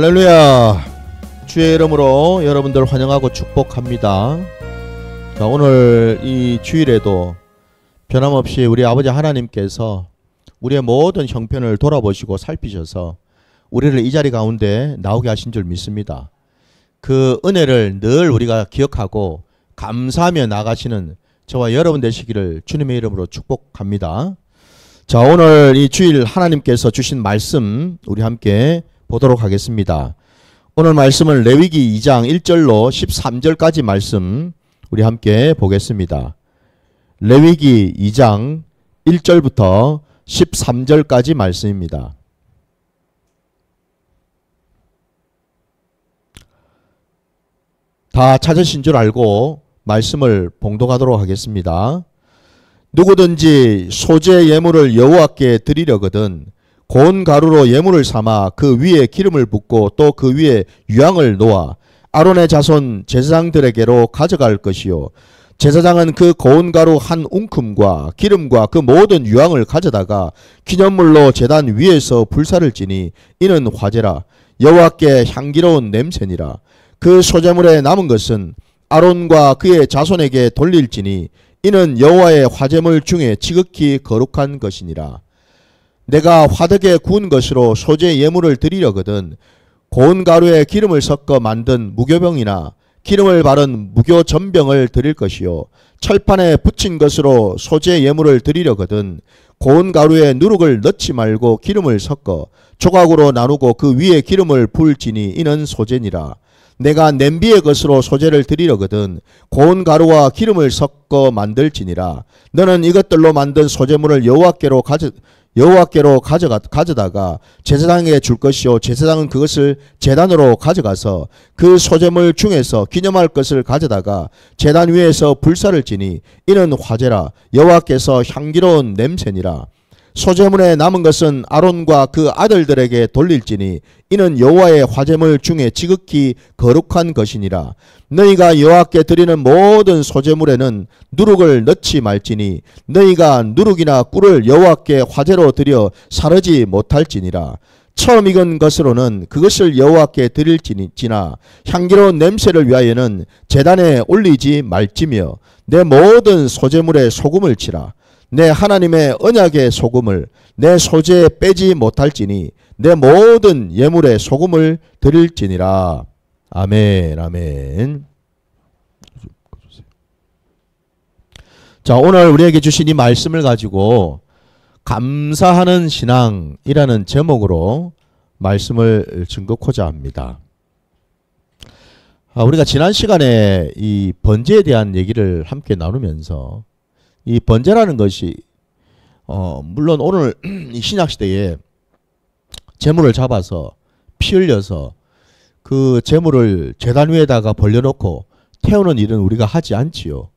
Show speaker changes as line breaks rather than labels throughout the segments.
할렐루야. 주의 이름으로 여러분들 환영하고 축복합니다. 자, 오늘 이 주일에도 변함없이 우리 아버지 하나님께서 우리의 모든 형편을 돌아보시고 살피셔서 우리를 이 자리 가운데 나오게 하신 줄 믿습니다. 그 은혜를 늘 우리가 기억하고 감사하며 나가시는 저와 여러분 되시기를 주님의 이름으로 축복합니다. 자, 오늘 이 주일 하나님께서 주신 말씀 우리 함께 보도록 하겠습니다. 오늘 말씀은 레위기 2장 1절로 13절까지 말씀 우리 함께 보겠습니다. 레위기 2장 1절부터 13절까지 말씀입니다. 다 찾으신 줄 알고 말씀을 봉독하도록 하겠습니다. 누구든지 소재 예물을 여호와께 드리려거든 고운 가루로 예물을 삼아 그 위에 기름을 붓고 또 그 위에 유향을 놓아 아론의 자손 제사장들에게로 가져갈 것이요, 제사장은 그 고운 가루 한 웅큼과 기름과 그 모든 유향을 가져다가 기념물로 제단 위에서 불사를 지니 이는 화제라. 여호와께 향기로운 냄새니라. 그 소제물에 남은 것은 아론과 그의 자손에게 돌릴지니 이는 여호와의 화제물 중에 지극히 거룩한 것이니라. 내가 화덕에 구운 것으로 소재 예물을 드리려거든 고운 가루에 기름을 섞어 만든 무교병이나 기름을 바른 무교전병을 드릴 것이요, 철판에 붙인 것으로 소재 예물을 드리려거든 고운 가루에 누룩을 넣지 말고 기름을 섞어 조각으로 나누고 그 위에 기름을 부을지니 이는 소재니라. 내가 냄비의 것으로 소재를 드리려거든 고운 가루와 기름을 섞어 만들지니라. 너는 이것들로 만든 소재물을 여호와께로 가져다가 제사장에게 줄 것이요, 제사장은 그것을 제단으로 가져가서 그 소재물 중에서 기념할 것을 가져다가 제단 위에서 불사를 지니 이는 화제라. 여호와께서 향기로운 냄새니라. 소재물에 남은 것은 아론과 그 아들들에게 돌릴지니 이는 여호와의 화제물 중에 지극히 거룩한 것이니라. 너희가 여호와께 드리는 모든 소재물에는 누룩을 넣지 말지니 너희가 누룩이나 꿀을 여호와께 화제로 드려 사르지 못할지니라. 처음 익은 것으로는 그것을 여호와께 드릴지나 향기로운 냄새를 위하여는 제단에 올리지 말지며 내 모든 소재물에 소금을 치라. 내 하나님의 언약의 소금을 내 소재에 빼지 못할지니 내 모든 예물에 소금을 드릴지니라. 아멘, 아멘. 자, 오늘 우리에게 주신 이 말씀을 가지고 감사하는 신앙이라는 제목으로 말씀을 증거코자 합니다. 우리가 지난 시간에 이 번제에 대한 얘기를 함께 나누면서 이 번제라는 것이 물론 오늘 이 신약시대에 제물을 잡아서 피 흘려서 그 제물을 제단 위에다가 벌려놓고 태우는 일은 우리가 하지 않지요.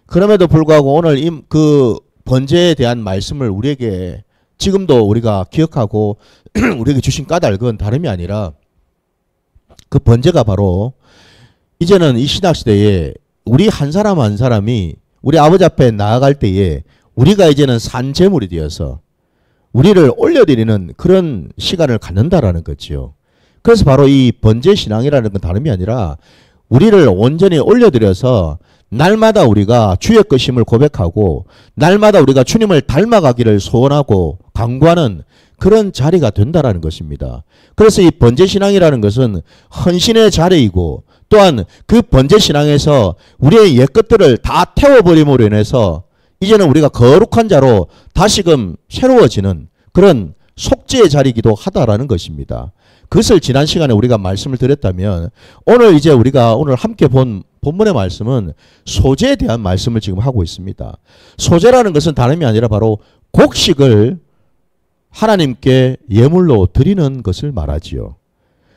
그럼에도 불구하고 오늘 그 번제에 대한 말씀을 우리에게 지금도 우리가 기억하고 우리에게 주신 까닭은 다름이 아니라 그 번제가 바로 이제는 이 신약시대에 우리 한 사람 한 사람이 우리 아버지 앞에 나아갈 때에 우리가 이제는 산제물이 되어서 우리를 올려드리는 그런 시간을 갖는다라는 거지요. 그래서 바로 이 번제신앙이라는 건 다름이 아니라 우리를 온전히 올려드려서 날마다 우리가 주의 것임을 고백하고 날마다 우리가 주님을 닮아가기를 소원하고 강구하는 그런 자리가 된다라는 것입니다. 그래서 이 번제신앙이라는 것은 헌신의 자리이고 또한 그 번제신앙에서 우리의 옛것들을 다 태워버림으로 인해서 이제는 우리가 거룩한 자로 다시금 새로워지는 그런 속죄의 자리이기도 하다라는 것입니다. 그것을 지난 시간에 우리가 말씀을 드렸다면 오늘 이제 우리가 오늘 함께 본 본문의 말씀은 소제에 대한 말씀을 지금 하고 있습니다. 소제라는 것은 다름이 아니라 바로 곡식을 하나님께 예물로 드리는 것을 말하지요.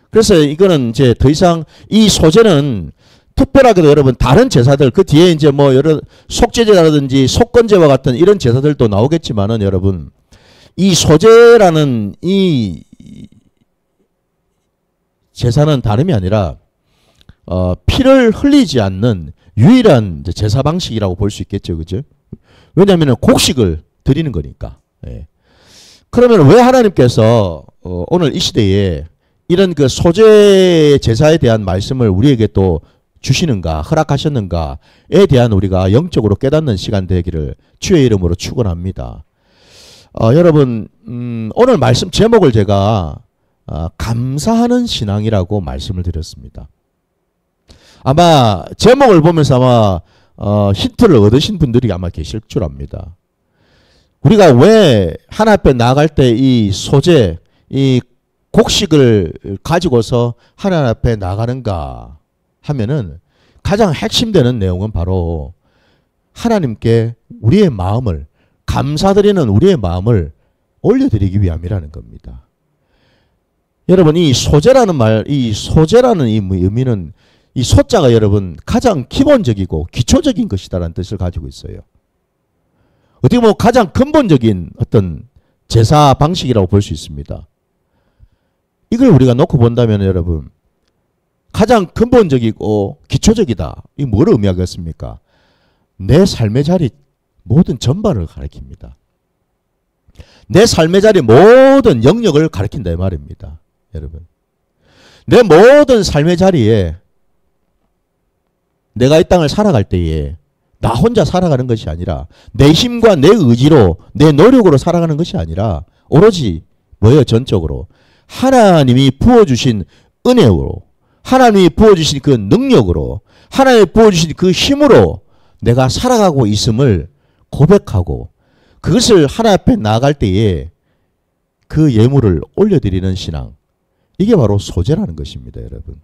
그래서 이거는 이제 더 이상 이 소제는 특별하게도 여러분 다른 제사들 그 뒤에 이제 뭐 여러 속죄제라든지 속건제와 같은 이런 제사들도 나오겠지만은 여러분 이 소제라는 이 제사는 다름이 아니라 피를 흘리지 않는 유일한 제사 방식이라고 볼 수 있겠죠, 그죠? 왜냐하면 곡식을 드리는 거니까. 예. 그러면 왜 하나님께서 오늘 이 시대에 이런 그 소재 제사에 대한 말씀을 우리에게 또 주시는가, 허락하셨는가에 대한 우리가 영적으로 깨닫는 시간 되기를 주의 이름으로 축원합니다. 여러분, 오늘 말씀 제목을 제가 감사하는 신앙이라고 말씀을 드렸습니다. 아마 제목을 보면서 아마 힌트를 얻으신 분들이 아마 계실 줄 압니다. 우리가 왜 하나님 앞에 나아갈 때 이 소재, 이 곡식을 가지고서 하나님 앞에 나가는가 하면은 가장 핵심되는 내용은 바로 하나님께 우리의 마음을, 감사드리는 우리의 마음을 올려드리기 위함이라는 겁니다. 여러분, 이 소재라는 말, 이 소재라는 이 의미는 이 소자가 여러분 가장 기본적이고 기초적인 것이다라는 뜻을 가지고 있어요. 어떻게 보면 가장 근본적인 어떤 제사 방식이라고 볼 수 있습니다. 이걸 우리가 놓고 본다면 여러분 가장 근본적이고 기초적이다. 이게 뭘 의미하겠습니까? 내 삶의 자리 모든 전반을 가리킵니다. 내 삶의 자리 모든 영역을 가리킨다 이 말입니다. 여러분, 내 모든 삶의 자리에 내가 이 땅을 살아갈 때에 나 혼자 살아가는 것이 아니라 내 힘과 내 의지로 내 노력으로 살아가는 것이 아니라 오로지 뭐예요? 전적으로 하나님이 부어주신 은혜로, 하나님이 부어주신 그 능력으로, 하나님이 부어주신 그 힘으로 내가 살아가고 있음을 고백하고 그것을 하나님 앞에 나아갈 때에 그 예물을 올려드리는 신앙, 이게 바로 소재라는 것입니다, 여러분.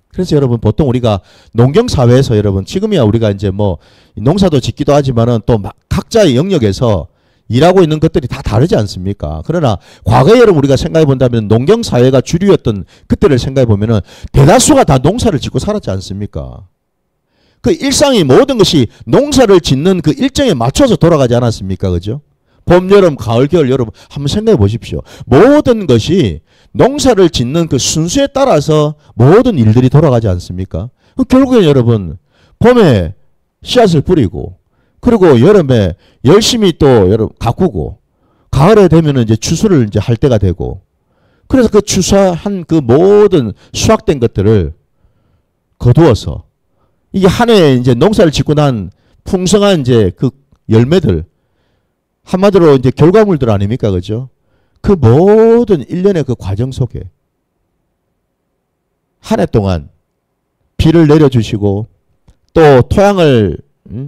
그래서 여러분 보통 우리가 농경사회에서 여러분 지금이야 우리가 이제 뭐 농사도 짓기도 하지만은 또 각자의 영역에서 일하고 있는 것들이 다 다르지 않습니까? 그러나 과거에 여러분 우리가 생각해 본다면 농경사회가 주류였던 그때를 생각해 보면은 대다수가 다 농사를 짓고 살았지 않습니까? 그 일상이 모든 것이 농사를 짓는 그 일정에 맞춰서 돌아가지 않았습니까? 그죠? 봄, 여름, 가을, 겨울, 여러분 한번 생각해 보십시오. 모든 것이 농사를 짓는 그 순수에 따라서 모든 일들이 돌아가지 않습니까? 결국엔 여러분 봄에 씨앗을 뿌리고 그리고 여름에 열심히 또 여러분 가꾸고 가을에 되면은 이제 추수를 이제 할 때가 되고 그래서 그 추수한 그 모든 수확된 것들을 거두어서 이게 한 해에 이제 농사를 짓고 난 풍성한 이제 그 열매들 한마디로 이제 결과물들 아닙니까? 그죠? 그 모든 일련의 그 과정 속에 한 해 동안 비를 내려주시고 또 토양을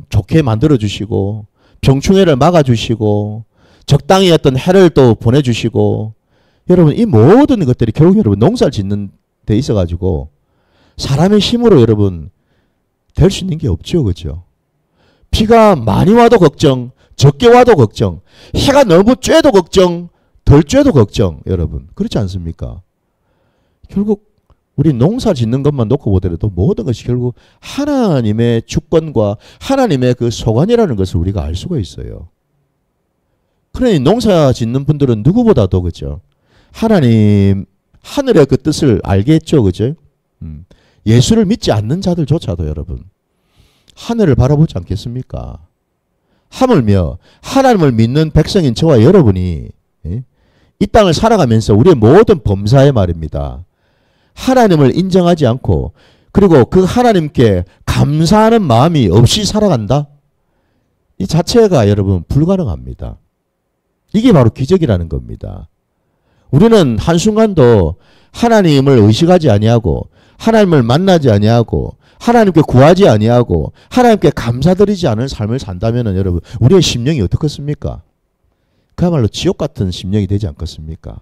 좋게 만들어주시고 병충해를 막아주시고 적당히 어떤 해를 또 보내주시고 여러분 이 모든 것들이 결국 여러분 농사를 짓는 데 있어가지고 사람의 힘으로 여러분 될 수 있는 게 없죠. 그죠? 비가 많이 와도 걱정, 적게 와도 걱정, 해가 너무 쬐도 걱정, 덜 쬐도 걱정, 여러분 그렇지 않습니까? 결국 우리 농사 짓는 것만 놓고 보더라도 모든 것이 결국 하나님의 주권과 하나님의 그 소관이라는 것을 우리가 알 수가 있어요. 그러니 농사 짓는 분들은 누구보다도 그죠? 하나님 하늘의 그 뜻을 알겠죠, 그죠? 예수를 믿지 않는 자들조차도 여러분 하늘을 바라보지 않겠습니까? 하물며 하나님을 믿는 백성인 저와 여러분이 이 땅을 살아가면서 우리의 모든 범사에 말입니다. 하나님을 인정하지 않고 그리고 그 하나님께 감사하는 마음이 없이 살아간다? 이 자체가 여러분 불가능합니다. 이게 바로 기적이라는 겁니다. 우리는 한순간도 하나님을 의식하지 아니하고 하나님을 만나지 아니하고 하나님께 구하지 아니하고 하나님께 감사드리지 않은 삶을 산다면 여러분 우리의 심령이 어떻겠습니까? 그야말로 지옥 같은 심령이 되지 않겠습니까?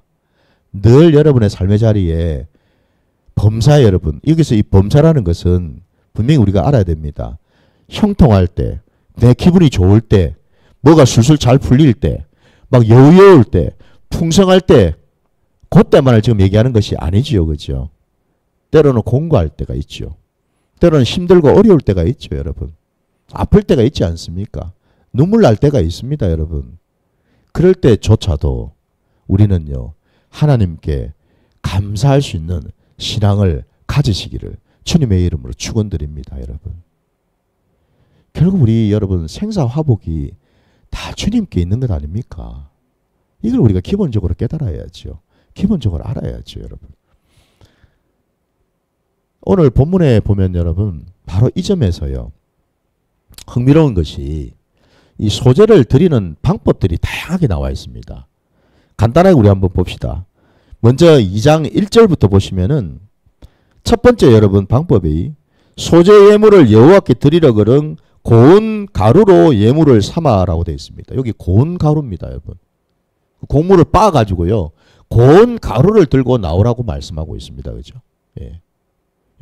늘 여러분의 삶의 자리에 범사 여러분, 여기서 이 범사라는 것은 분명히 우리가 알아야 됩니다. 형통할 때, 내 기분이 좋을 때, 뭐가 술술 잘 풀릴 때, 막 여유로울 때, 풍성할 때, 그때만을 지금 얘기하는 것이 아니지요. 그죠? 때로는 공고할 때가 있죠. 때로는 힘들고 어려울 때가 있죠. 여러분. 아플 때가 있지 않습니까? 눈물 날 때가 있습니다. 여러분. 그럴 때조차도 우리는요. 하나님께 감사할 수 있는 신앙을 가지시기를 주님의 이름으로 축원드립니다. 여러분. 결국 우리 여러분 생사화복이 다 주님께 있는 것 아닙니까? 이걸 우리가 기본적으로 깨달아야죠. 기본적으로 알아야죠. 여러분. 오늘 본문에 보면 여러분 바로 이 점에서요. 흥미로운 것이 이 소재를 드리는 방법들이 다양하게 나와 있습니다. 간단하게 우리 한번 봅시다. 먼저 2장 1절부터 보시면은 첫 번째 여러분 방법이 소재 예물을 여호와께 드리려거든 고운 가루로 예물을 삼아라고 되어 있습니다. 여기 고운 가루입니다, 여러분. 곡물을 빻아가지고요. 고운 가루를 들고 나오라고 말씀하고 있습니다. 그죠? 예.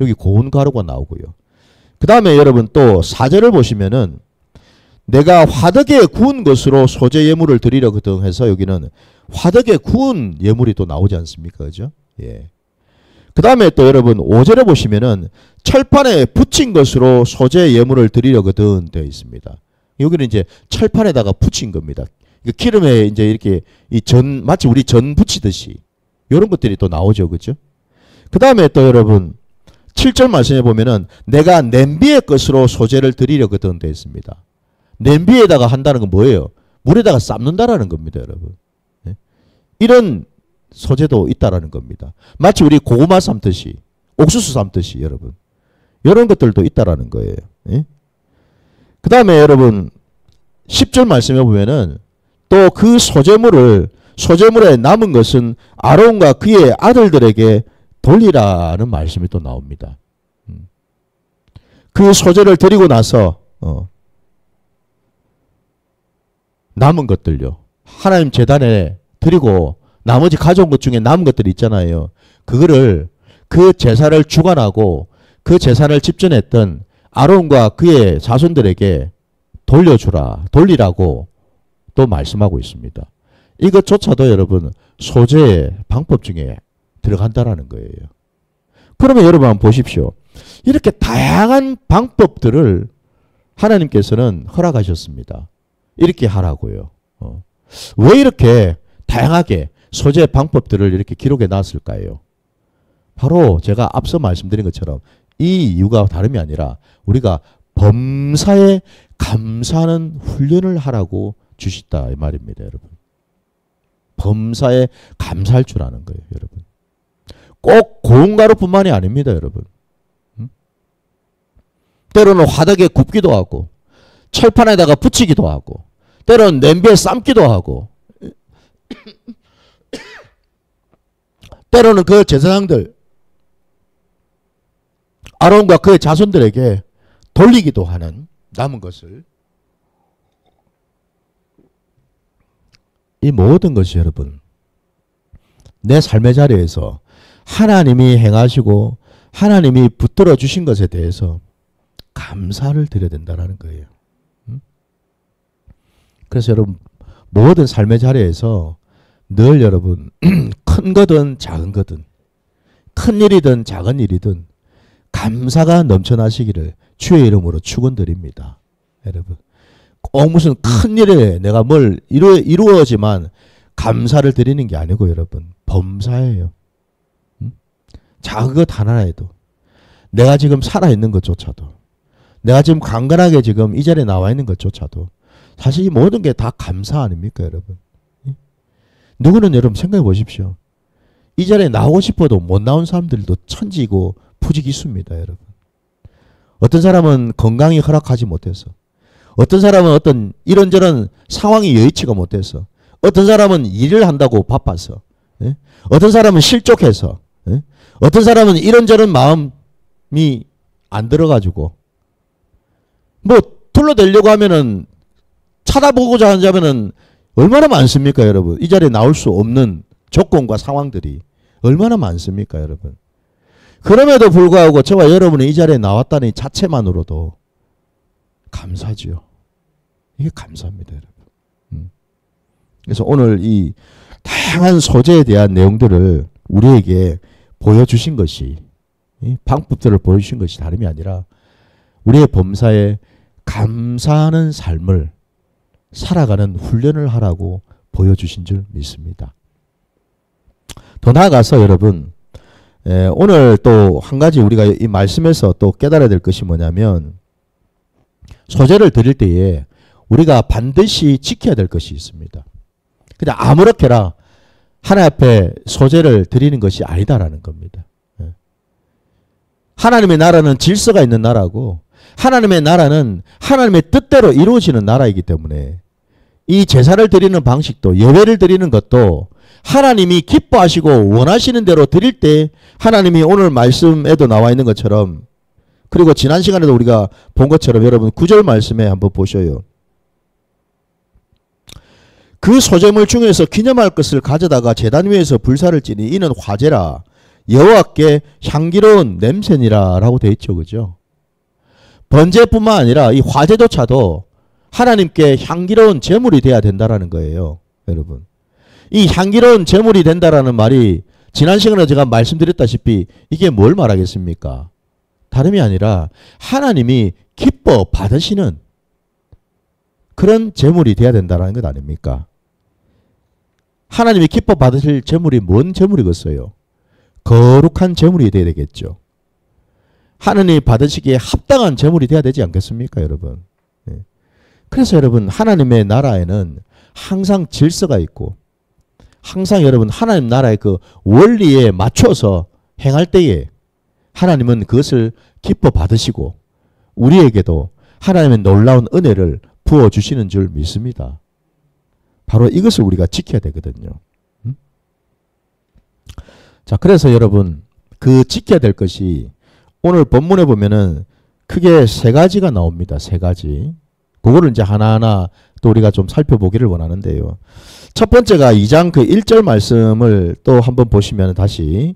여기 고운 가루가 나오고요. 그 다음에 여러분 또 4절을 보시면은 내가 화덕에 구운 것으로 소재 예물을 드리려거든 해서 여기는 화덕에 구운 예물이 또 나오지 않습니까? 그죠? 예. 그 다음에 또 여러분 5절에 보시면은 철판에 붙인 것으로 소재 예물을 드리려거든 되어 있습니다. 여기는 이제 철판에다가 붙인 겁니다. 기름에 이제 이렇게 마치 우리 전 붙이듯이 이런 것들이 또 나오죠. 그죠? 그 다음에 또 여러분 7절 말씀해 보면은 내가 냄비의 것으로 소재를 드리려거든 되어 있습니다. 냄비에다가 한다는 건 뭐예요? 물에다가 삶는다라는 겁니다, 여러분. 네? 이런 소재도 있다라는 겁니다. 마치 우리 고구마 삶듯이, 옥수수 삶듯이 여러분. 이런 것들도 있다라는 거예요. 네? 그 다음에 여러분 10절 말씀해 보면은 또 그 소재물에 남은 것은 아론과 그의 아들들에게 돌리라는 말씀이 또 나옵니다. 그 소재를 드리고 나서 남은 것들요. 하나님 제단에 드리고 나머지 가져온 것 중에 남은 것들이 있잖아요. 그거를 그 제사를 주관하고 그 제사를 집전했던 아론과 그의 자손들에게 돌리라고 또 말씀하고 있습니다. 이것조차도 여러분 소재의 방법 중에 들어간다라는 거예요. 그러면 여러분 한번 보십시오. 이렇게 다양한 방법들을 하나님께서는 허락하셨습니다. 이렇게 하라고요. 왜 이렇게 다양하게 소재 방법들을 이렇게 기록해 놨을까요? 바로 제가 앞서 말씀드린 것처럼 이 이유가 다름이 아니라 우리가 범사에 감사하는 훈련을 하라고 주셨다 이 말입니다, 여러분. 범사에 감사할 줄 아는 거예요, 여러분. 꼭 고운 가루뿐만이 아닙니다, 여러분. 때로는 화덕에 굽기도 하고 철판에다가 붙이기도 하고 때로는 냄비에 삶기도 하고 때로는 그 제사장들 아론과 그의 자손들에게 돌리기도 하는 남은 것을 이 모든 것이 여러분 내 삶의 자리에서 하나님이 행하시고 하나님이 붙들어 주신 것에 대해서 감사를 드려야 된다는 거예요. 그래서 여러분 모든 삶의 자리에서 늘 여러분 큰 거든 작은 거든 큰 일이든 작은 일이든 감사가 넘쳐나시기를 주의 이름으로 축원드립니다. 여러분 꼭 무슨 큰 일에 내가 뭘 이루어지만 감사를 드리는 게 아니고 여러분 범사예요. 작은 것 하나에도 내가 지금 살아있는 것조차도 내가 지금 강건하게 지금 이 자리에 나와 있는 것조차도 사실 이 모든 게 다 감사 아닙니까 여러분? 누구는 여러분 생각해 보십시오. 이 자리에 나오고 싶어도 못 나온 사람들도 천지고 푸지기수입니다 여러분. 어떤 사람은 건강이 허락하지 못해서 어떤 사람은 어떤 이런저런 상황이 여의치가 못해서 어떤 사람은 일을 한다고 바빠서 어떤 사람은 실족해서 어떤 사람은 이런저런 마음이 안 들어가지고 뭐 둘러대려고 하면은 찾아보고자 하자면은 얼마나 많습니까 여러분. 이 자리에 나올 수 없는 조건과 상황들이 얼마나 많습니까 여러분. 그럼에도 불구하고 저와 여러분이 이 자리에 나왔다는 자체만으로도 감사지요. 이게 감사합니다 여러분. 그래서 오늘 이 다양한 소재에 대한 내용들을 우리에게 보여주신 것이 이 방법들을 보여주신 것이 다름이 아니라 우리의 범사에 감사하는 삶을 살아가는 훈련을 하라고 보여주신 줄 믿습니다. 더 나아가서 여러분 오늘 또 한 가지 우리가 이 말씀에서 또 깨달아야 될 것이 뭐냐면 소재를 드릴 때에 우리가 반드시 지켜야 될 것이 있습니다. 그냥 아무렇게나 하나님 앞에 소재를 드리는 것이 아니다라는 겁니다. 하나님의 나라는 질서가 있는 나라고 하나님의 나라는 하나님의 뜻대로 이루어지는 나라이기 때문에 이 제사를 드리는 방식도 예배를 드리는 것도 하나님이 기뻐하시고 원하시는 대로 드릴 때 하나님이 오늘 말씀에도 나와 있는 것처럼 그리고 지난 시간에도 우리가 본 것처럼 여러분 9절 말씀에 한번 보셔요. 그 소재물 중에서 기념할 것을 가져다가 제단 위에서 불사를 지니 이는 화제라 여호와께 향기로운 냄새니라 라고 되어 있죠. 그죠? 번제뿐만 아니라 이 화제조차도 하나님께 향기로운 제물이 돼야 된다라는 거예요. 여러분. 이 향기로운 제물이 된다라는 말이 지난 시간에 제가 말씀드렸다시피 이게 뭘 말하겠습니까? 다름이 아니라 하나님이 기뻐 받으시는 그런 제물이 돼야 된다는 것 아닙니까? 하나님이 기뻐 받으실 제물이 뭔 제물이겠어요? 거룩한 제물이 돼야 되겠죠. 하나님이 받으시기에 합당한 제물이 돼야 되지 않겠습니까, 여러분? 그래서 여러분 하나님의 나라에는 항상 질서가 있고 항상 여러분 하나님 나라의 그 원리에 맞춰서 행할 때에 하나님은 그것을 기뻐 받으시고 우리에게도 하나님의 놀라운 은혜를 부어주시는 줄 믿습니다. 바로 이것을 우리가 지켜야 되거든요. 자, 그래서 여러분 그 지켜야 될 것이 오늘 본문에 보면은 크게 세 가지가 나옵니다. 세 가지. 그거를 이제 하나하나 또 우리가 좀 살펴보기를 원하는데요. 첫 번째가 2장 그 1절 말씀을 또 한번 보시면 다시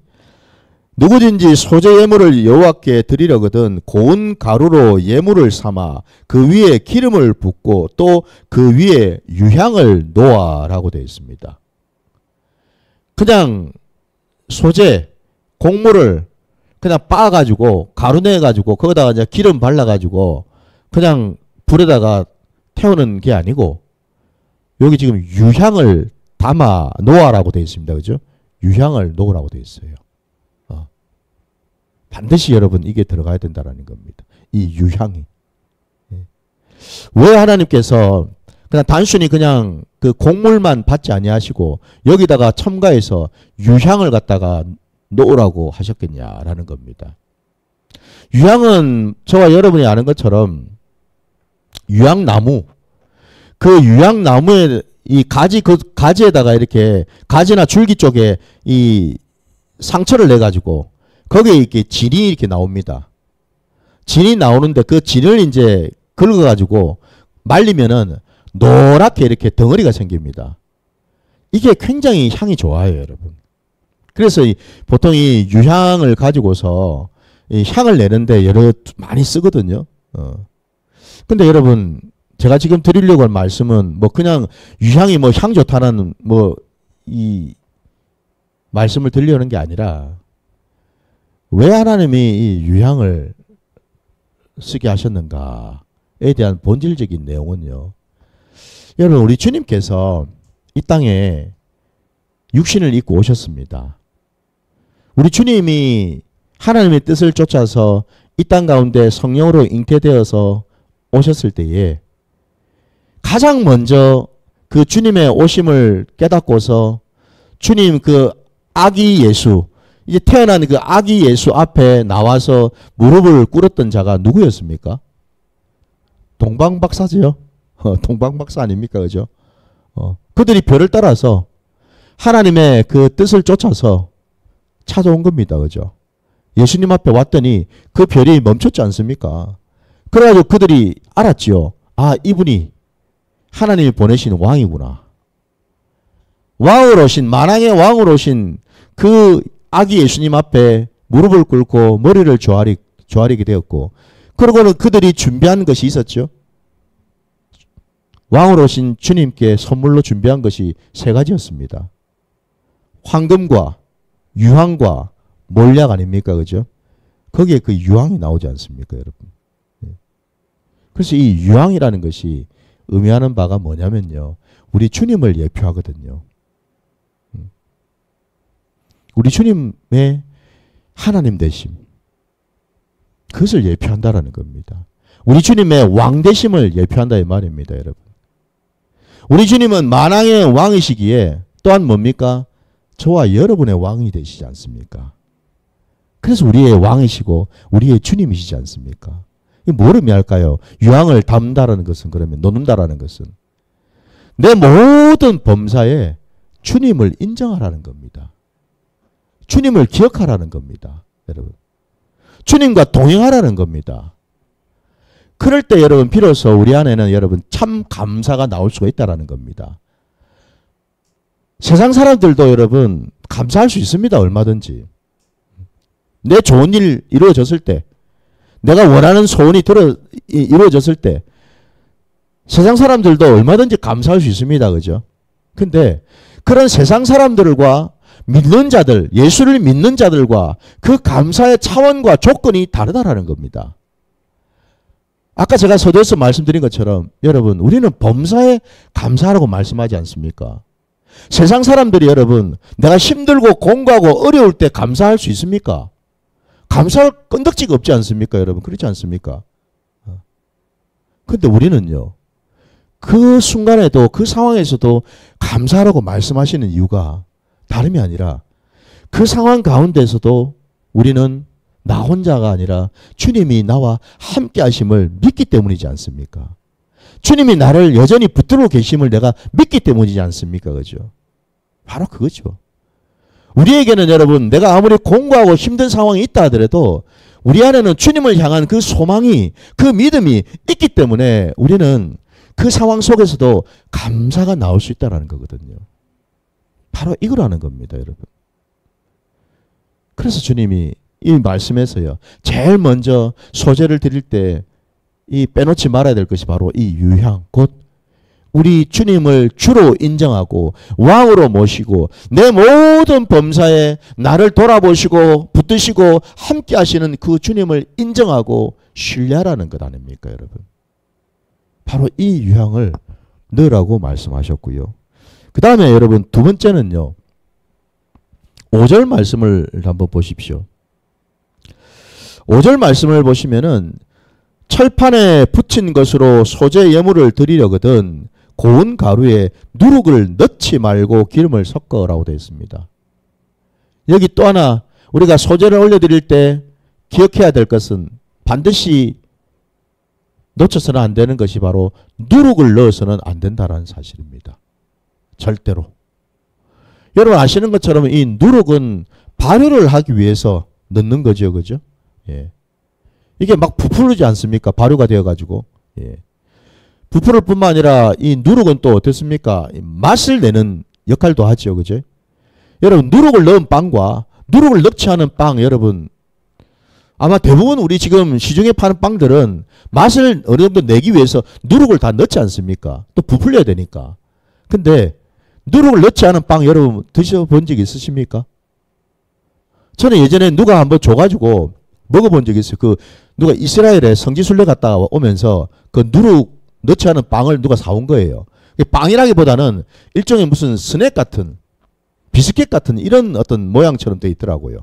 누구든지 소재 예물을 여호와께 드리려거든 고운 가루로 예물을 삼아 그 위에 기름을 붓고 또 그 위에 유향을 놓아라고 되어 있습니다. 그냥 소재 곡물을 그냥 빻아가지고 가루 내가지고 거기다가 이제 기름 발라가지고 그냥 불에다가 태우는 게 아니고 여기 지금 유향을 담아 놓아라고 되어 있습니다. 그죠? 유향을 놓으라고 되어 있어요. 반드시 여러분 이게 들어가야 된다는 겁니다. 이 유향이. 왜 하나님께서 그냥 단순히 그냥 그 곡물만 받지 아니하시고 여기다가 첨가해서 유향을 갖다가 놓으라고 하셨겠냐라는 겁니다. 유향은 저와 여러분이 아는 것처럼 유향나무, 그 유향나무의 이 가지, 그 가지에다가 이렇게 가지나 줄기 쪽에 이 상처를 내가지고 거기에 이렇게 진이 이렇게 나옵니다. 진이 나오는데 그 진을 이제 긁어가지고 말리면은 노랗게 이렇게 덩어리가 생깁니다. 이게 굉장히 향이 좋아요, 여러분. 그래서 보통 이 유향을 가지고서 이 향을 내는데 많이 쓰거든요. 근데 여러분, 제가 지금 드리려고 할 말씀은 뭐 그냥 유향이 뭐 향 좋다는 뭐 이 말씀을 드리려는 게 아니라 왜 하나님이 이 유향을 쓰게 하셨는가에 대한 본질적인 내용은요. 여러분, 우리 주님께서 이 땅에 육신을 입고 오셨습니다. 우리 주님이 하나님의 뜻을 쫓아서 이 땅 가운데 성령으로 잉태되어서 오셨을 때에 가장 먼저 그 주님의 오심을 깨닫고서 주님 그 아기 예수, 이제 태어난 그 아기 예수 앞에 나와서 무릎을 꿇었던 자가 누구였습니까? 동방박사죠. 동방박사 아닙니까? 그죠? 그들이 별을 따라서 하나님의 그 뜻을 쫓아서 찾아온 겁니다. 그죠? 예수님 앞에 왔더니 그 별이 멈췄지 않습니까? 그래가지고 그들이 알았지요. 아, 이분이 하나님이 보내신 왕이구나. 왕으로 오신, 만왕의 왕으로 오신 그 아기 예수님 앞에 무릎을 꿇고 머리를 조아리게 되었고, 그러고는 그들이 준비한 것이 있었죠. 왕으로 오신 주님께 선물로 준비한 것이 세 가지였습니다. 황금과 유황과 몰약 아닙니까? 그죠? 거기에 그 유황이 나오지 않습니까, 여러분? 그래서 이 유황이라는 것이 의미하는 바가 뭐냐면요. 우리 주님을 예표하거든요. 우리 주님의 하나님 되심. 그것을 예표한다라는 겁니다. 우리 주님의 왕 되심을 예표한다 이 말입니다, 여러분. 우리 주님은 만왕의 왕이시기에 또한 뭡니까? 저와 여러분의 왕이 되시지 않습니까? 그래서 우리의 왕이시고 우리의 주님이시지 않습니까? 이게 뭘 의미할까요? 유황을 담는다라는 것은 그러면 놓는다라는 것은 내 모든 범사에 주님을 인정하라는 겁니다. 주님을 기억하라는 겁니다. 여러분. 주님과 동행하라는 겁니다. 그럴 때 여러분 비로소 우리 안에는 여러분 참 감사가 나올 수가 있다라는 겁니다. 세상 사람들도 여러분 감사할 수 있습니다. 얼마든지. 내 좋은 일 이루어졌을 때, 내가 원하는 소원이 이루어졌을 때 세상 사람들도 얼마든지 감사할 수 있습니다. 그죠? 근데 그런 세상 사람들과 믿는 자들, 예수를 믿는 자들과 그 감사의 차원과 조건이 다르다라는 겁니다. 아까 제가 서두에서 말씀드린 것처럼 여러분 우리는 범사에 감사하라고 말씀하지 않습니까? 세상 사람들이 여러분 내가 힘들고 공고하고 어려울 때 감사할 수 있습니까? 감사할 끈덕지가 없지 않습니까? 여러분 그렇지 않습니까? 근데 우리는요. 그 순간에도 그 상황에서도 감사하라고 말씀하시는 이유가 다름이 아니라 그 상황 가운데서도 우리는 나 혼자가 아니라 주님이 나와 함께 하심을 믿기 때문이지 않습니까? 주님이 나를 여전히 붙들고 계심을 내가 믿기 때문이지 않습니까? 그죠? 바로 그거죠. 우리에게는 여러분 내가 아무리 공고하고 힘든 상황이 있다 하더라도 우리 안에는 주님을 향한 그 소망이 그 믿음이 있기 때문에 우리는 그 상황 속에서도 감사가 나올 수 있다는 거거든요. 바로 이거라는 겁니다. 여러분. 그래서 주님이 이 말씀에서요. 제일 먼저 소재를 드릴 때 이 빼놓지 말아야 될 것이 바로 이 유향 곧 우리 주님을 주로 인정하고 왕으로 모시고 내 모든 범사에 나를 돌아보시고 붙드시고 함께 하시는 그 주님을 인정하고 신뢰하라는 것 아닙니까 여러분. 바로 이 유향을 넣으라고 말씀하셨고요. 그 다음에 여러분 두 번째는요. 5절 말씀을 한번 보십시오. 5절 말씀을 보시면은 철판에 붙인 것으로 소재 예물을 드리려거든 고운 가루에 누룩을 넣지 말고 기름을 섞어라고 되어 있습니다. 여기 또 하나 우리가 소재를 올려드릴 때 기억해야 될 것은 반드시 놓쳐서는 안 되는 것이 바로 누룩을 넣어서는 안 된다는 사실입니다. 절대로. 여러분 아시는 것처럼 이 누룩은 발효를 하기 위해서 넣는 거죠. 그죠? 예. 이게 막 부풀지 않습니까? 발효가 되어가지고. 예. 부풀을 뿐만 아니라 이 누룩은 또 어떻습니까? 맛을 내는 역할도 하죠. 그죠? 여러분 누룩을 넣은 빵과 누룩을 넣지 않은 빵 여러분 아마 대부분 우리 지금 시중에 파는 빵들은 맛을 어느 정도 내기 위해서 누룩을 다 넣지 않습니까? 또 부풀려야 되니까. 근데 누룩을 넣지 않은 빵 여러분 드셔본 적 있으십니까? 저는 예전에 누가 한번 줘가지고 먹어본 적이 있어요. 그 누가 이스라엘에 성지순례 갔다 오면서 그 누룩 넣지 않은 빵을 누가 사온 거예요. 빵이라기보다는 일종의 무슨 스낵 같은 비스킷 같은 이런 어떤 모양처럼 돼 있더라고요.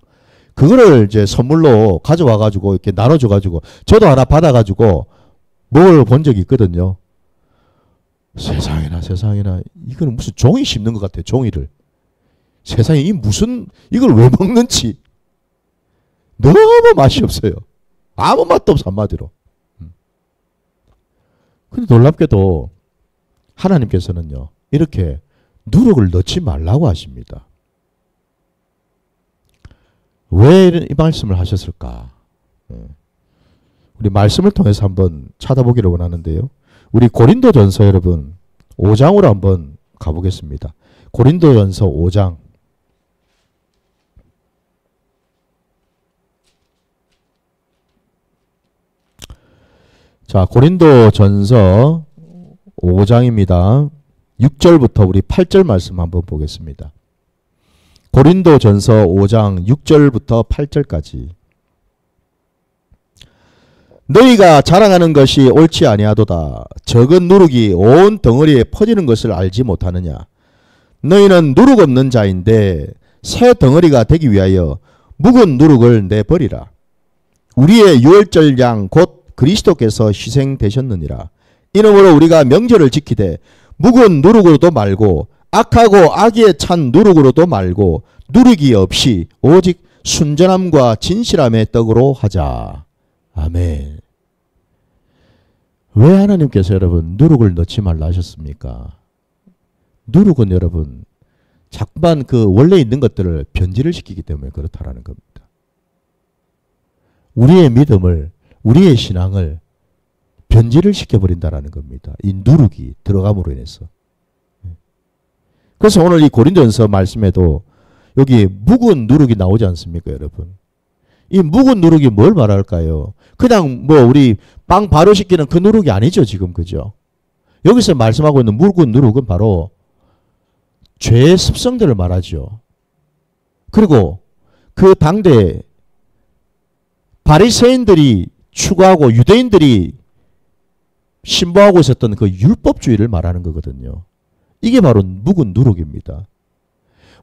그거를 이제 선물로 가져와가지고 이렇게 나눠줘가지고 저도 하나 받아가지고 먹어본 적이 있거든요. 세상에나 이거는 무슨 종이 씹는 것 같아요. 종이를. 세상에 이 무슨 이걸 왜 먹는지 너무 맛이 없어요. 아무 맛도 없어 한마디로. 근데 놀랍게도 하나님께서는요. 이렇게 누룩을 넣지 말라고 하십니다. 왜 이 말씀을 하셨을까? 우리 말씀을 통해서 한번 찾아보기를 원하는데요. 우리 고린도전서 여러분 5장으로 한번 가보겠습니다. 고린도전서 5장. 자, 고린도전서 5장입니다. 6절부터 우리 8절 말씀 한번 보겠습니다. 고린도전서 5장 6절부터 8절까지. 너희가 자랑하는 것이 옳지 아니하도다. 적은 누룩이 온 덩어리에 퍼지는 것을 알지 못하느냐. 너희는 누룩 없는 자인데 새 덩어리가 되기 위하여 묵은 누룩을 내버리라. 우리의 유월절 양 곧 그리스도께서 희생되셨느니라. 이러므로 우리가 명절을 지키되 묵은 누룩으로도 말고 악하고 악의에 찬 누룩으로도 말고 누룩이 없이 오직 순전함과 진실함의 떡으로 하자. 아멘. 왜 하나님께서 여러분 누룩을 넣지 말라 하셨습니까? 누룩은 여러분 자꾸만 그 원래 있는 것들을 변질을 시키기 때문에 그렇다라는 겁니다. 우리의 믿음을, 우리의 신앙을 변질을 시켜버린다라는 겁니다. 이 누룩이 들어감으로 인해서. 그래서 오늘 이 고린도전서 말씀에도 여기 묵은 누룩이 나오지 않습니까, 여러분? 이 묵은 누룩이 뭘 말할까요? 그냥 뭐 우리 빵 발효시키는 그 누룩이 아니죠, 지금. 그죠? 여기서 말씀하고 있는 묵은 누룩은 바로 죄의 습성들을 말하죠. 그리고 그 당대 바리새인들이 추구하고 유대인들이 신봉하고 있었던 그 율법주의를 말하는 거거든요. 이게 바로 묵은 누룩입니다.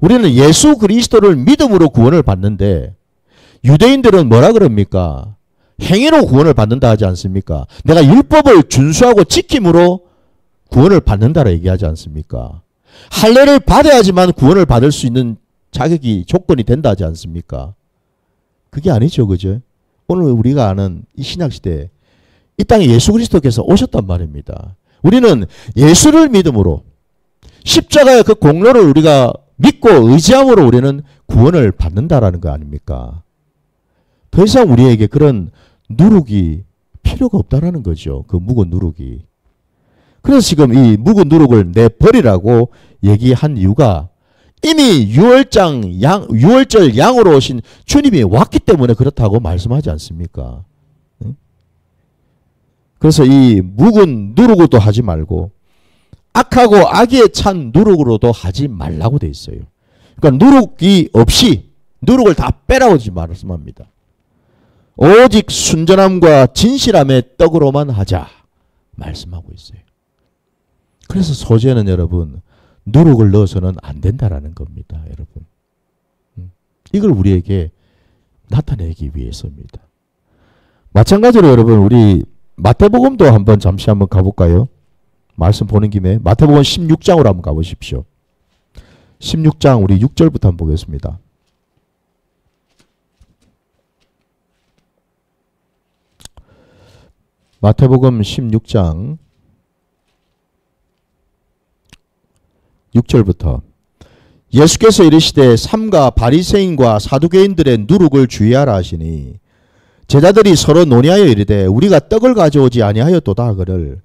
우리는 예수 그리스도를 믿음으로 구원을 받는데 유대인들은 뭐라 그럽니까? 행위로 구원을 받는다 하지 않습니까? 내가 율법을 준수하고 지킴으로 구원을 받는다라 얘기하지 않습니까? 할례를 받아야지만 구원을 받을 수 있는 자격이 조건이 된다 하지 않습니까? 그게 아니죠. 그죠? 오늘 우리가 아는 이 신약시대에 이 땅에 예수 그리스도께서 오셨단 말입니다. 우리는 예수를 믿음으로 십자가의 그 공로를 우리가 믿고 의지함으로 우리는 구원을 받는다라는 거 아닙니까? 더 이상 우리에게 그런 누룩이 필요가 없다라는 거죠. 그 묵은 누룩이. 그래서 지금 이 묵은 누룩을 내버리라고 얘기한 이유가 이미 유월절 양으로 오신 주님이 왔기 때문에 그렇다고 말씀하지 않습니까? 그래서 이 묵은 누룩으로도 하지 말고 악하고 악에 찬 누룩으로도 하지 말라고 돼 있어요. 그러니까 누룩이 없이 누룩을 다 빼라고 말씀합니다. 오직 순전함과 진실함의 떡으로만 하자 말씀하고 있어요. 그래서 소재는 여러분 누룩을 넣어서는 안 된다라는 겁니다. 여러분. 이걸 우리에게 나타내기 위해서입니다. 마찬가지로 여러분 우리 마태복음도 잠시 한번 가볼까요? 말씀 보는 김에 마태복음 16장으로 한번 가보십시오. 16장 우리 6절부터 한번 보겠습니다. 마태복음 16장 6절부터 예수께서 이르시되 삼가 바리새인과 사두개인들의 누룩을 주의하라 하시니 제자들이 서로 논의하여 이르되 우리가 떡을 가져오지 아니하였도다 하거늘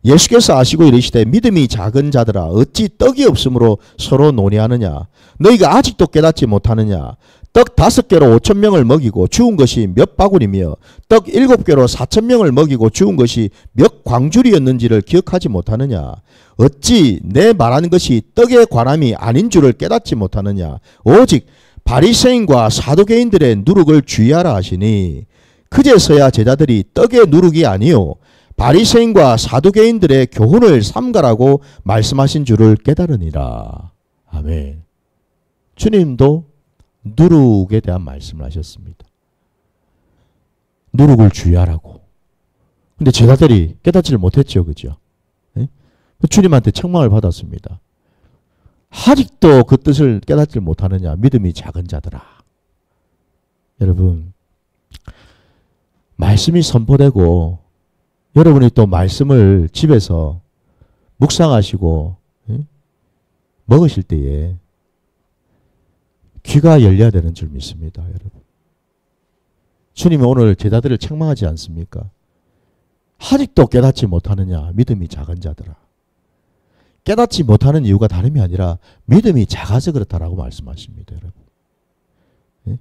예수께서 아시고 이르시되 믿음이 작은 자들아 어찌 떡이 없으므로 서로 논의하느냐 너희가 아직도 깨닫지 못하느냐 떡 5개로 5,000명을 먹이고 주운 것이 몇 바구니며 떡 7개로 4,000명을 먹이고 주운 것이 몇 광줄이었는지를 기억하지 못하느냐 어찌 내 말하는 것이 떡에 관함이 아닌 줄을 깨닫지 못하느냐 오직 바리새인과 사두개인들의 누룩을 주의하라 하시니 그제서야 제자들이 떡의 누룩이 아니요 바리새인과 사두개인들의 교훈을 삼가라고 말씀하신 줄을 깨달으니라. 아멘. 주님도 누룩에 대한 말씀을 하셨습니다. 누룩을 주의하라고. 근데 제자들이 깨닫지를 못했죠. 그죠? 네? 주님한테 책망을 받았습니다. 아직도 그 뜻을 깨닫지 못하느냐 믿음이 작은 자들아. 여러분 말씀이 선포되고 여러분이 또 말씀을 집에서 묵상하시고 먹으실 때에 귀가 열려야 되는 줄 믿습니다. 여러분. 주님이 오늘 제자들을 책망하지 않습니까? 아직도 깨닫지 못하느냐 믿음이 작은 자들아. 깨닫지 못하는 이유가 다름이 아니라 믿음이 작아서 그렇다라고 말씀하십니다. 여러분. 네?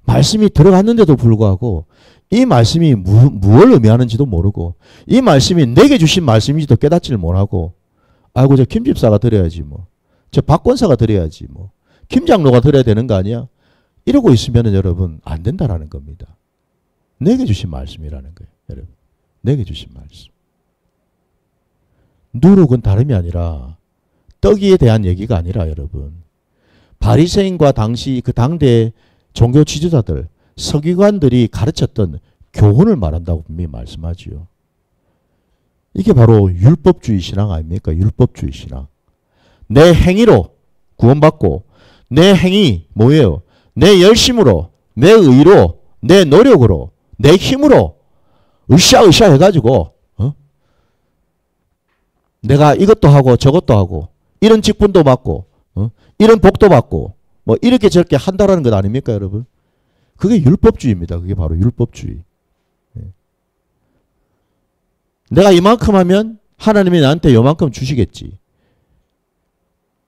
말씀이 들어갔는데도 불구하고 이 말씀이 무엇을 의미하는지도 모르고 이 말씀이 내게 주신 말씀인지도 깨닫지를 못하고 아이고 저 김 집사가 드려야지 뭐 저 박 권사가 드려야지 뭐 김 장로가 드려야 되는 거 아니야? 이러고 있으면 여러분 안 된다라는 겁니다. 내게 주신 말씀이라는 거예요. 여러분. 내게 주신 말씀. 누룩은 다름이 아니라 떡이에 대한 얘기가 아니라 여러분 바리새인과 당시 그 당대 종교 지도자들 서기관들이 가르쳤던 교훈을 말한다고 분명히 말씀하지요. 이게 바로 율법주의 신앙 아닙니까? 율법주의 신앙. 내 행위로 구원받고 내 행위 뭐예요? 내 열심으로, 내 의로, 내 노력으로, 내 힘으로 으쌰으쌰 해가지고 내가 이것도 하고 저것도 하고 이런 직분도 받고 이런 복도 받고 뭐 이렇게 저렇게 한다라는 것 아닙니까 여러분? 그게 율법주의입니다. 그게 바로 율법주의. 내가 이만큼 하면 하나님이 나한테 요만큼 주시겠지.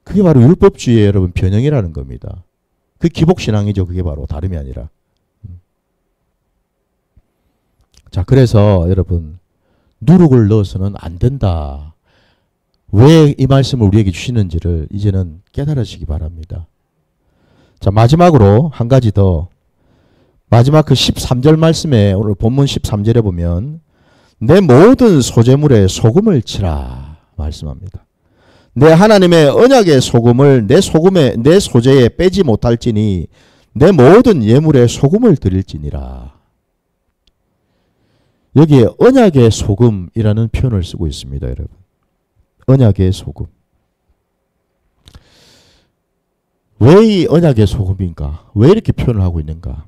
그게 바로 율법주의의 여러분 변형이라는 겁니다. 그 기복신앙이죠. 그게 바로 다름이 아니라. 자, 그래서 여러분 누룩을 넣어서는 안 된다. 왜 이 말씀을 우리에게 주시는지를 이제는 깨달으시기 바랍니다. 자, 마지막으로 한 가지 더. 마지막 그 13절 말씀에 오늘 본문 13절에 보면 내 모든 소재물에 소금을 치라 말씀합니다. 내 하나님의 언약의 소금을 내 소재에 빼지 못할지니 내 모든 예물에 소금을 드릴지니라. 여기에 언약의 소금이라는 표현을 쓰고 있습니다. 여러분. 언약의 소금. 왜 이 언약의 소금인가? 왜 이렇게 표현을 하고 있는가?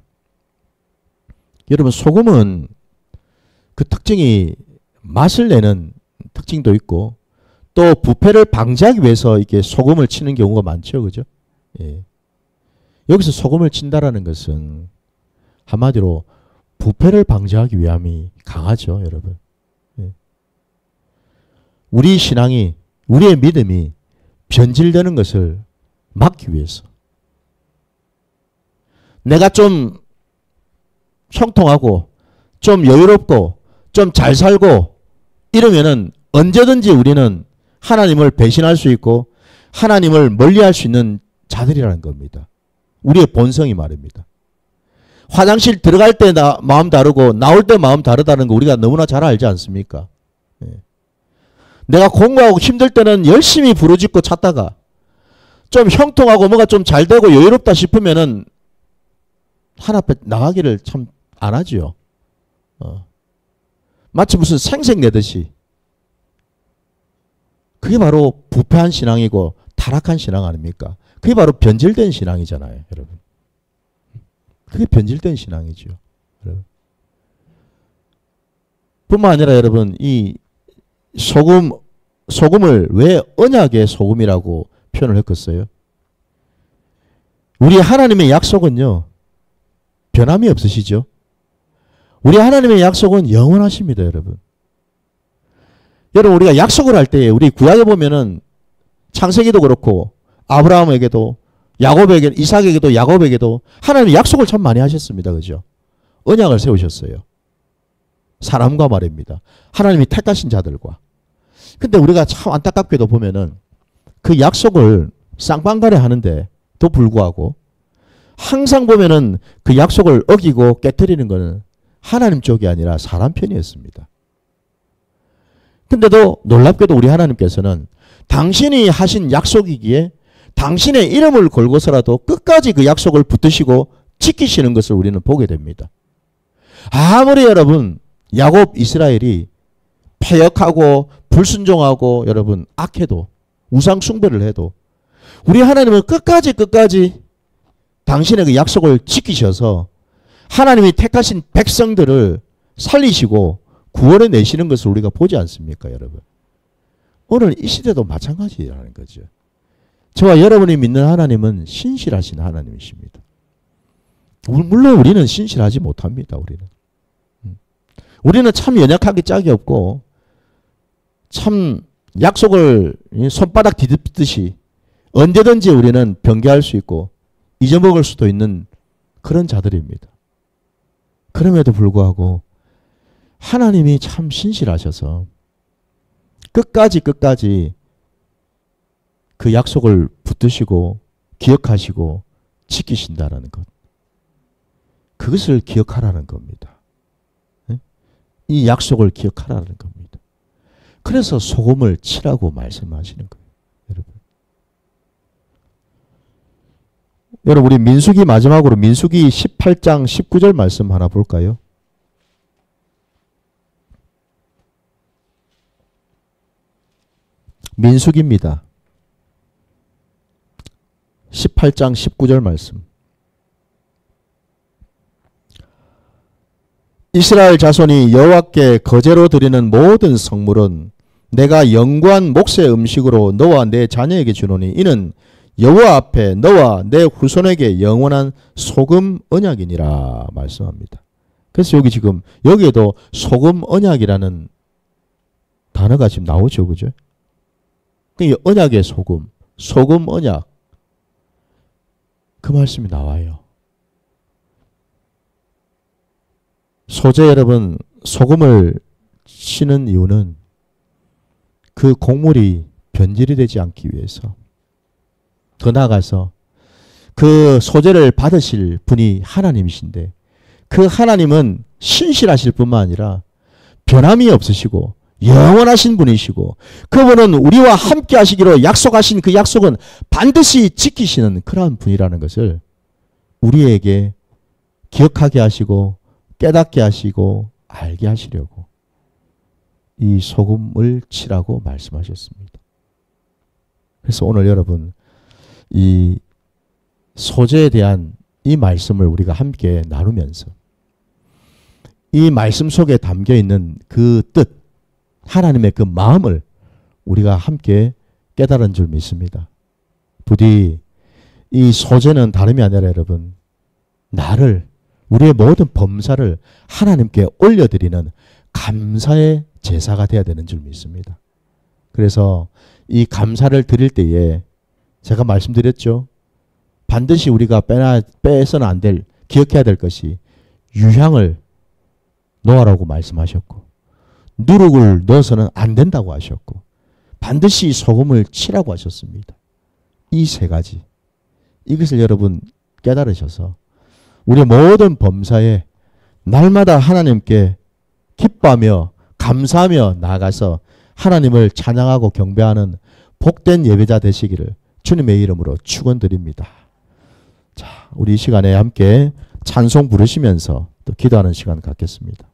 여러분 소금은 그 특징이 맛을 내는 특징도 있고 또 부패를 방지하기 위해서 이렇게 소금을 치는 경우가 많죠. 그죠? 예. 여기서 소금을 친다라는 것은 한마디로 부패를 방지하기 위함이 강하죠. 여러분. 예. 우리 신앙이 우리의 믿음이 변질되는 것을 막기 위해서 내가 좀 형통하고 좀 여유롭고 좀 잘 살고 이러면은 언제든지 우리는 하나님을 배신할 수 있고 하나님을 멀리할 수 있는 자들이라는 겁니다. 우리의 본성이 말입니다. 화장실 들어갈 때 마음 다르고 나올 때 마음 다르다는 거 우리가 너무나 잘 알지 않습니까? 예. 내가 공부하고 힘들 때는 열심히 부르짖고 찾다가 좀 형통하고 뭐가 좀 잘 되고 여유롭다 싶으면은 하나 앞에 나가기를 참 안 하지요. 마치 무슨 생색내듯이. 그게 바로 부패한 신앙이고 타락한 신앙 아닙니까? 그게 바로 변질된 신앙이잖아요. 여러분. 그게 변질된 신앙이죠. 여러분. 뿐만 아니라 여러분 이 소금을 왜 언약의 소금이라고 표현을 했겠어요? 우리 하나님의 약속은요. 변함이 없으시죠? 우리 하나님의 약속은 영원하십니다. 여러분. 여러분 우리가 약속을 할 때 우리 구약에 보면은 창세기도 그렇고 아브라함에게도 야곱에게 이삭에게도 야곱에게도 하나님이 약속을 참 많이 하셨습니다. 그죠? 언약을 세우셨어요. 사람과 말입니다. 하나님이 택하신 자들과. 근데 우리가 참 안타깝게도 보면은 그 약속을 쌍방간에 하는데도 불구하고 항상 보면은 그 약속을 어기고 깨트리는 것은 하나님 쪽이 아니라 사람 편이었습니다. 근데도 놀랍게도 우리 하나님께서는 당신이 하신 약속이기에 당신의 이름을 걸고서라도 끝까지 그 약속을 붙드시고 지키시는 것을 우리는 보게 됩니다. 아무리 여러분 야곱 이스라엘이 패역하고 불순종하고 여러분 악해도 우상 숭배를 해도 우리 하나님은 끝까지 당신의 그 약속을 지키셔서 하나님이 택하신 백성들을 살리시고 구원해 내시는 것을 우리가 보지 않습니까, 여러분? 오늘 이 시대도 마찬가지라는 거죠. 저와 여러분이 믿는 하나님은 신실하신 하나님이십니다. 물론 우리는 신실하지 못합니다. 우리는 참 연약하게 짝이 없고 참 약속을 손바닥 뒤집듯이 언제든지 우리는 변개할 수 있고 잊어먹을 수도 있는 그런 자들입니다. 그럼에도 불구하고 하나님이 참 신실하셔서 끝까지 그 약속을 붙드시고 기억하시고 지키신다라는 것. 그것을 기억하라는 겁니다. 이 약속을 기억하라는 겁니다. 그래서 소금을 치라고 말씀하시는 거예요. 여러분 우리 민수기 마지막으로 민수기 18장 19절 말씀 하나 볼까요? 민수기입니다. 18장 19절 말씀. 이스라엘 자손이 여호와께 거제로 드리는 모든 성물은 내가 영구한 몫의 음식으로 너와 내 자녀에게 주노니 이는 여호와 앞에 너와 내 후손에게 영원한 소금 언약이니라 말씀합니다. 그래서 여기 지금 여기에도 소금 언약이라는 단어가 지금 나오죠. 그죠? 이 언약의 소금, 소금 언약 그 말씀이 나와요. 소재 여러분 소금을 치는 이유는 그 곡물이 변질이 되지 않기 위해서 더 나아가서 그 소재를 받으실 분이 하나님이신데 그 하나님은 신실하실 뿐만 아니라 변함이 없으시고 영원하신 분이시고 그분은 우리와 함께 하시기로 약속하신 그 약속은 반드시 지키시는 그러한 분이라는 것을 우리에게 기억하게 하시고 깨닫게 하시고 알게 하시려고 이 소금을 치라고 말씀하셨습니다. 그래서 오늘 여러분 이 소재에 대한 이 말씀을 우리가 함께 나누면서 이 말씀 속에 담겨 있는 그 뜻, 하나님의 그 마음을 우리가 함께 깨달은 줄 믿습니다. 부디 이 소재는 다름이 아니라 여러분 나를 우리의 모든 범사를 하나님께 올려드리는 감사의 제사가 되어야 되는 줄 믿습니다. 그래서 이 감사를 드릴 때에 제가 말씀드렸죠. 반드시 우리가 빼서는 안 될, 기억해야 될 것이 유향을 놓으라고 말씀하셨고 누룩을 넣어서는 안 된다고 하셨고 반드시 소금을 치라고 하셨습니다. 이 세 가지 이것을 여러분 깨달으셔서 우리의 모든 범사에 날마다 하나님께 기뻐하며 감사하며 나아가서 하나님을 찬양하고 경배하는 복된 예배자 되시기를 주님의 이름으로 축원드립니다. 자, 우리 이 시간에 함께 찬송 부르시면서 또 기도하는 시간 갖겠습니다.